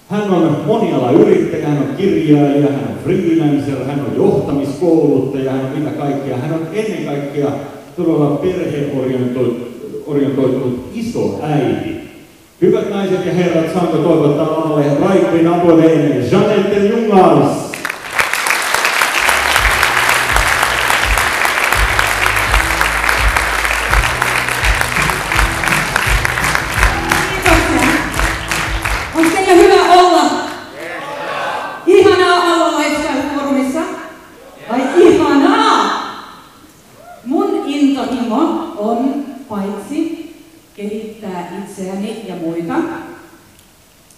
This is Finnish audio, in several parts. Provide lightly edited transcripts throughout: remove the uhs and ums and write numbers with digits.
Hän on monialayrittäjä, hän on kirjailija, hän on freelancer, hän on johtamiskouluttaja, hän on mitä kaikkea. Hän on ennen kaikkea todella perheorientoitunut iso äiti. Hyvät naiset ja herrat, saanko toivottaa alle raikkoin aplodeen Jeanette Ljungars. Itseäni ja muita,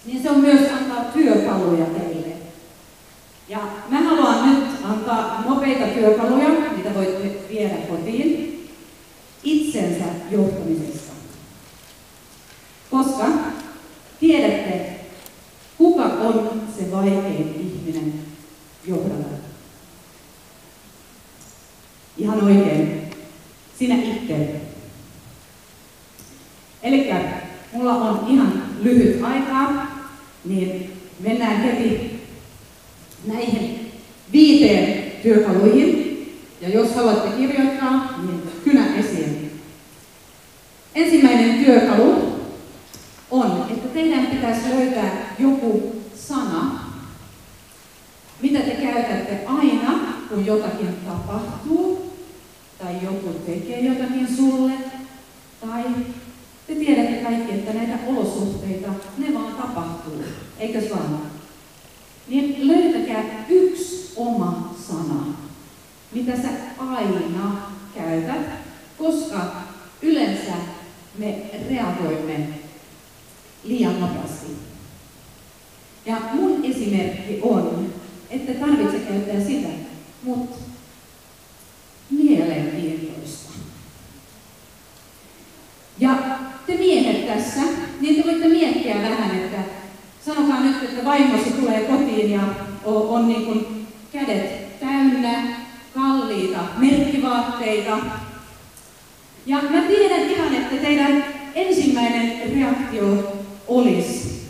niin se on myös antaa työkaluja teille. Ja mä haluan nyt antaa nopeita työkaluja, mitä voitte viedä kotiin, itsensä johtamisesta. Koska tiedätte, kuka on se vaikein ihminen johdata. Ihan oikein, sinä itse. Elikkä mulla on ihan lyhyt aikaa, niin mennään heti näihin 5 työkaluihin. Ja jos haluatte kirjoittaa, niin kynä esiin. Ensimmäinen työkalu on, että teidän pitäisi löytää joku sana, mitä te käytätte aina, kun jotakin tapahtuu, tai joku tekee jotakin sulle, tai te tiedätte kaikki, että näitä olosuhteita, ne vaan tapahtuu, eikös vaan? Niin löytäkää yksi oma sana, mitä sä aina käytät, koska yleensä me reagoimme liian nopeasti. Ja mun esimerkki on, että tarvitse käyttää sitä, mutta mielenkiintoista. Ja te miehet tässä, niin te voitte miettiä vähän, että sanokaa nyt, että vaimosi tulee kotiin ja on niin kuin kädet täynnä, kalliita merkkivaatteita. Ja mä tiedän ihan, että teidän ensimmäinen reaktio olisi,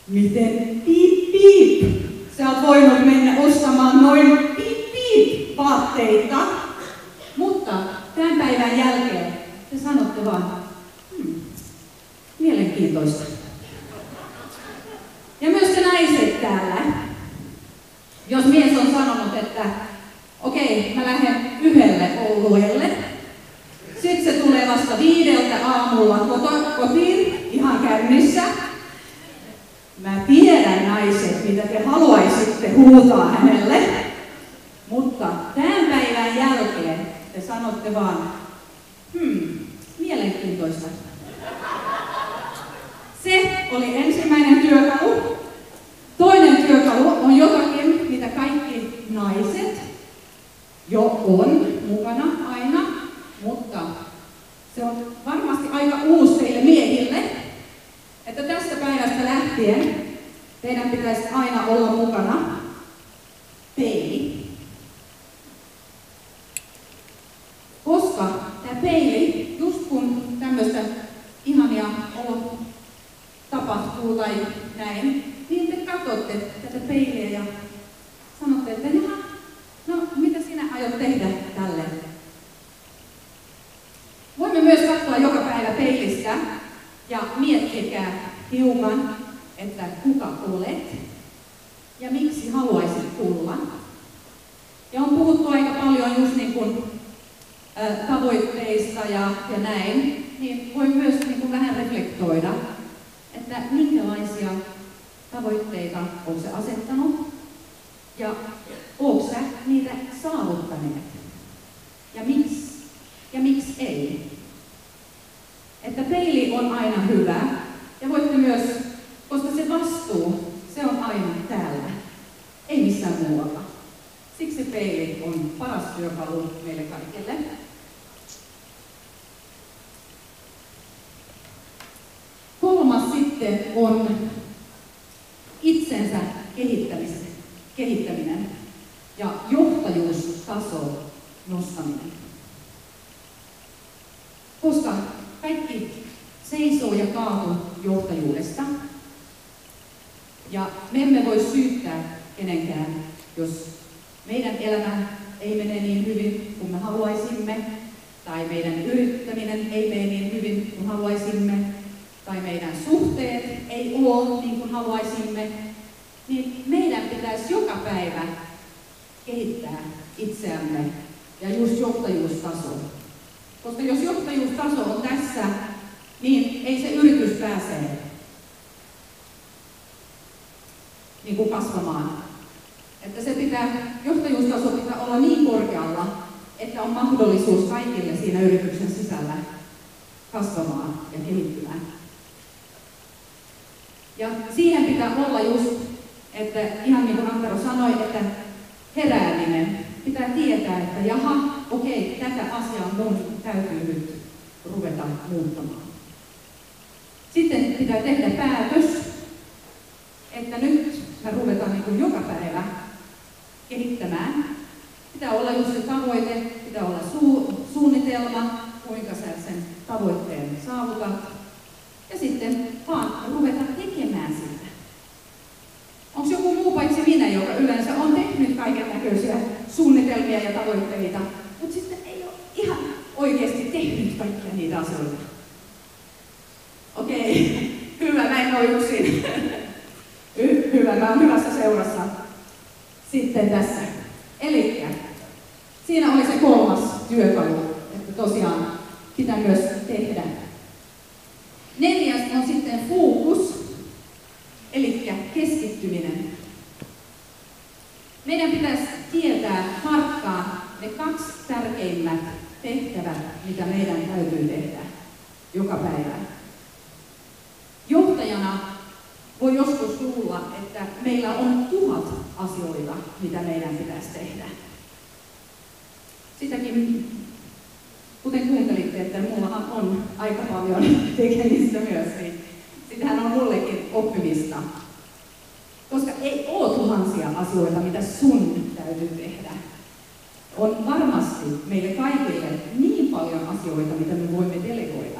miten piip piip, sä oot voinut mennä ostamaan noin piip piip vaatteita, mutta tämän päivän jälkeen te sanotte vaan, mielenkiintoista. Ja myös te naiset täällä, jos mies on sanonut, että okei, mä lähden 1 oluelle, sitten se tulee vasta 5 aamulla kotiin, ihan käynnissä. Mä tiedän naiset, mitä te haluaisitte huutaa hänelle, mutta tämän päivän jälkeen te sanotte vaan, mielenkiintoista. Se oli ensimmäinen työkalu. Toinen työkalu on jotakin, mitä kaikki naiset jo on mukana aina, mutta se on varmasti aika uusi teille miehille, että tästä päivästä lähtien teidän pitäisi aina olla mukana peili. Koska tämä peili, just kun tämmöistä ihania olo tapahtuu tai näin, niin te katsotte tätä peiliä ja sanotte, että no mitä sinä aiot tehdä tälle? Voimme myös katsoa joka päivä peilistä ja miettikää hiukan, että kuka olet ja miksi haluaisit tulla. Ja on puhuttu aika paljon just niin kuin tavoitteista ja näin, niin voi myös niin kuin vähän reflektoida, että minkälaisia tavoitteita on se asettanut ja ootko sä niitä saavuttaneet ja miksi ei. Että peili on aina hyvä ja voitte myös, koska se vastuu, se on aina täällä, ei missään muualla. Siksi peili on paras työkalu meille kaikille. Kolmas sitten on itsensä kehittäminen ja johtajuustason nostaminen. Koska kaikki seisoo ja kaatuu johtajuudesta. Ja me emme voi syyttää kenenkään, jos meidän elämä ei mene niin hyvin kuin me haluaisimme, tai meidän yrittäminen ei mene niin hyvin kuin haluaisimme, tai meidän suhteet ei ole niin kuin haluaisimme, niin meidän pitäisi joka päivä kehittää itseämme ja just johtajuustaso. Koska jos johtajuustaso on tässä, niin ei se yritys pääse niin kuin kasvamaan. Että johtajuustaso pitää olla niin korkealla, että on mahdollisuus kaikille siinä yrityksen sisällä kasvamaan ja kehittymään. Ja siihen pitää olla just, että ihan niin kuin Antero sanoi, että herääminen. Pitää tietää, että jaha, okei, tätä asiaa mun täytyy nyt ruveta muuttamaan. Sitten pitää tehdä päätös, että nyt me ruvetaan niin kuin joka päivä kehittämään. Pitää olla just se tavoite, pitää olla suunnitelma, kuinka sä sen tavoitteen saavutat. Ja sitten vaan ruveta tekemään sitä. Onko joku muu paitsi minä, joka yleensä on tehnyt kaiken näköisiä suunnitelmia ja tavoitteita, mutta sitten ei ole ihan oikeasti tehnyt kaikkia niitä asioita? Okei, hyvä, mä en ole yksin. Hyvä, mä oon hyvässä seurassa sitten tässä. Elikkä siinä oli se 3. työkalu, että tosiaan pitää myös tehdä. 4. on sitten fokus, eli keskittyminen. Meidän pitäisi tietää tarkkaan ne 2 tärkeimmät tehtävät, mitä meidän täytyy tehdä joka päivä. Johtajana voi joskus luulla, että meillä on 1000 asioita, mitä meidän pitäisi tehdä. Sitäkin, kuten kuuntelitte, että mullahan on aika paljon tekemistä myös, niin sitähän on mullekin oppimista. Koska ei ole tuhansia asioita, mitä sun täytyy tehdä. On varmasti meille kaikille niin paljon asioita, mitä me voimme delegoida.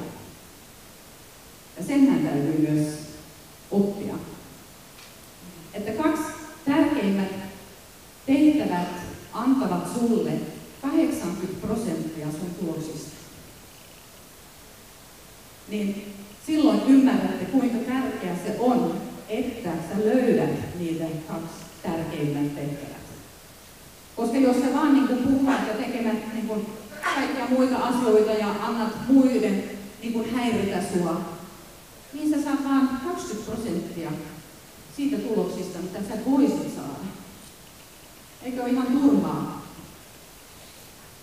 Ja senhän täytyy myös oppia. Että 2 tärkeimmät tehtävät antavat sulle 80% sun tuloksista. Niin silloin ymmärrätte, kuinka tärkeää se on, että sä löydät niitä 2 tärkeimmät tehtävät. Koska jos sä vaan niin kuin puhuat ja tekemät niin kuin kaikkia muita asioita ja annat muiden niin kuin häiritä sua, niin sä saat vaan 20% siitä tuloksista, mitä sä voisit saada. Eikö ole ihan turhaa?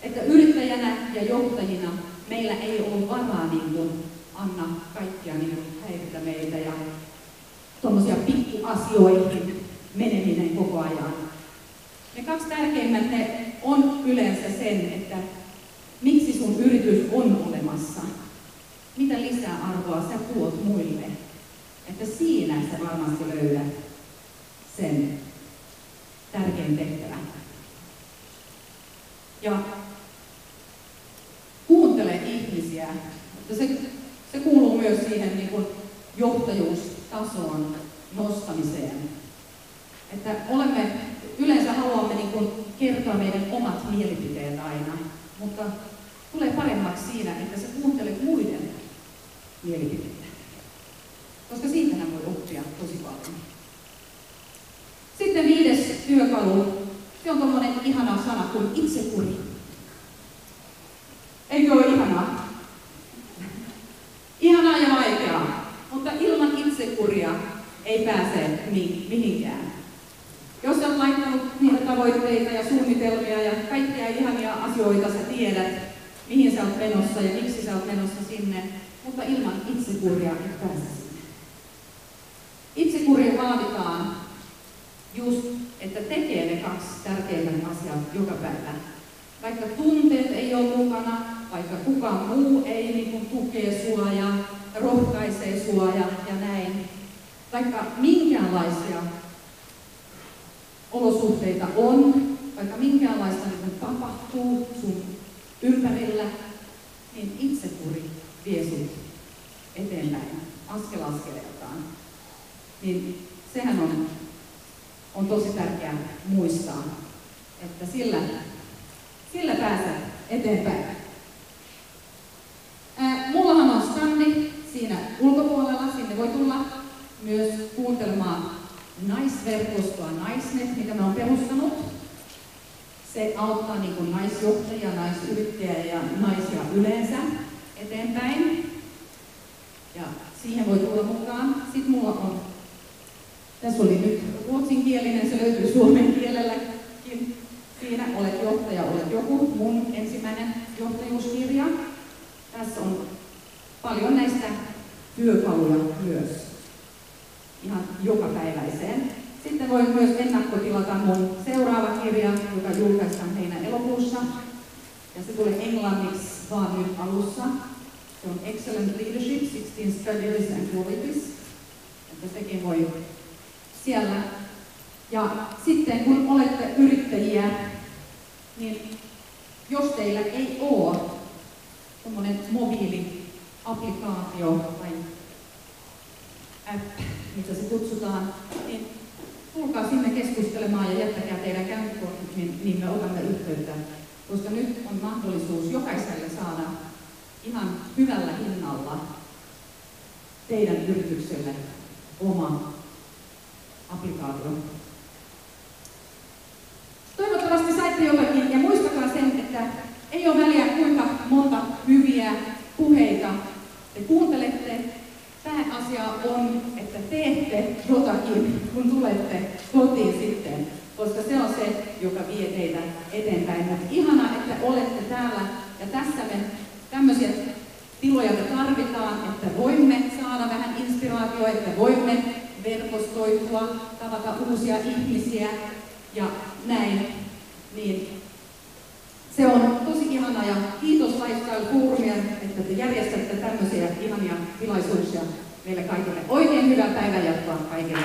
Että yrittäjänä ja johtajina meillä ei ole varaa niin kuin anna kaikkia niin kuin häiritä meitä ja tuommoisia pikkuasioihin meneminen koko ajan. Ne 2 tärkeimmät ne on yleensä sen, että miksi sun yritys on olemassa. Mitä lisäarvoa sä tuot muille. Että siinä sä varmasti löydät sen tärkein tehtävän. Ja kuuntele ihmisiä. Että se kuuluu myös siihen niin kuin johtajuustason nostamiseen. Että yleensä haluamme niin kuin kertoa meidän omat mielipiteet aina, mutta tulee paremmaksi siinä, että sä kuuntelet muiden mielipiteitä. Koska siitähän voi oppia tosi paljon. Sitten 5. työkalu, se on tommonen ihana sana kuin itsekuri. Eikö ole ihanaa? Ihanaa ja vaikeaa, mutta ilman itsekuria ei pääse mihinkään. Jos olet laittanut niitä tavoitteita ja suunnitelmia ja kaikkia ihania asioita, sä tiedät, mihin sä oot menossa ja miksi sä oot menossa sinne, mutta ilman itsekuria et pääse sinne. Itsekuria vaaditaan just, että tekee ne 2 tärkeimmät asiat joka päivä. Vaikka tunteet ei ole mukana, vaikka kukaan muu ei niin kuin tukee sua ja rohkaisee sua ja näin. Vaikka minkäänlaisia olosuhteita on, vaikka minkäänlaista niin tapahtuu sun ympärillä, niin itsekuri vie sut eteenpäin askel askeleeltaan. Niin sehän on tosi tärkeää muistaa, että sillä pääsee eteenpäin. Mullahan on standi siinä ulkopuolella, sinne voi tulla myös kuuntelemaan naisverkostoa Naisnet, mitä mä oon perustanut. Se auttaa niin kuin naisjohtajia, naisyrittäjiä ja naisia yleensä eteenpäin. Ja siihen voi tulla mukaan. Sitten mulla on, tässä oli nyt ruotsinkielinen, se löytyy suomen kielelläkin. Siinä Olet johtaja, olet joku, mun ensimmäinen johtajuuskirja. Tässä on paljon näistä työkaluja myös ihan jokapäiväiseen. Sitten voi myös ennakkotilata mun seuraava kirja, joka julkaistaan heinä-elokuussa. Ja se tulee englanniksi vaan nyt alussa. Se on Excellent Leadership, 16 Strategies and Qualities. Että sekin voi siellä. Ja sitten kun olette yrittäjiä, niin jos teillä ei ole semmoinen mobiiliaplikaatio tai app, mitä se kutsutaan, niin tulkaa sinne keskustelemaan ja jättäkää teidän käyntikortit, niin me otamme yhteyttä. Koska nyt on mahdollisuus jokaiselle saada ihan hyvällä hinnalla teidän yritykselle oma applikaatio. Toivottavasti saitte jotakin ja muistakaa sen, että ei ole väliä kuinka monta hyviä puheita te kuuntelette. Pääasia on, että teette jotakin, kun tulette kotiin sitten, koska se on se, joka vie teitä eteenpäin. Mutta ihanaa, että olette täällä ja tässä me tämmöisiä tiloja me tarvitaan, että voimme saada vähän inspiraatioa, että voimme verkostoitua, tavata uusia ihmisiä ja näin. Niin se on tosi ihanaa ja kiitos Lifestyle Forumia, että te järjestätte tämmöisiä ihania tilaisuuksia meille kaikille. Oikein hyvää päivänjatkoa kaikille.